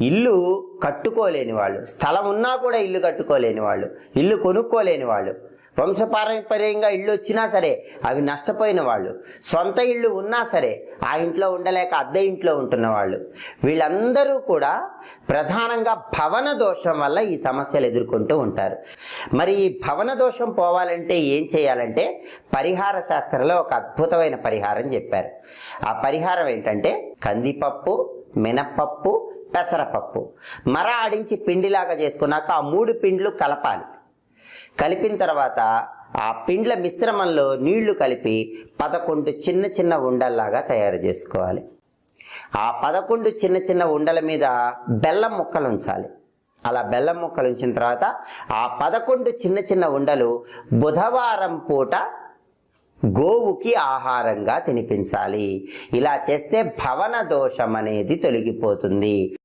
ఇల్లు కట్టుకోలేని వాళ్ళు, స్థలం ఉన్నా కూడా ఇల్లు కట్టుకోలేని వాళ్ళు, ఇల్లు కొనుక్కోలేని వాళ్ళు, వంశపారంపర్యంగా ఇళ్ళు వచ్చినా సరే అవి నష్టపోయిన వాళ్ళు, సొంత ఇళ్ళు ఉన్నా సరే ఆ ఇంట్లో ఉండలేక అద్దె ఇంట్లో ఉంటున్న వాళ్ళు, వీళ్ళందరూ కూడా ప్రధానంగా భవన దోషం వల్ల ఈ సమస్యలు ఎదుర్కొంటూ ఉంటారు. మరి ఈ భవన దోషం పోవాలంటే ఏం చేయాలంటే పరిహార శాస్త్రంలో ఒక అద్భుతమైన పరిహారం చెప్పారు. ఆ పరిహారం ఏంటంటే కందిపప్పు, మినప్పప్పు, పెసరపప్పు మర ఆడించి పిండిలాగా చేసుకున్నాక ఆ 3 పిండ్లు కలపాలి. కలిపిన తర్వాత ఆ పిండ్ల మిశ్రమంలో నీళ్లు కలిపి 11 చిన్న చిన్న ఉండల్లాగా తయారు చేసుకోవాలి. ఆ 11 చిన్న చిన్న ఉండల మీద బెల్లం ముక్కలు ఉంచాలి. అలా బెల్లం ముక్కలు ఉంచిన తర్వాత ఆ 11 చిన్న చిన్న ఉండలు బుధవారం పూట గోవుకి ఆహారంగా తినిపించాలి. ఇలా చేస్తే భవన దోషం అనేది తొలగిపోతుంది.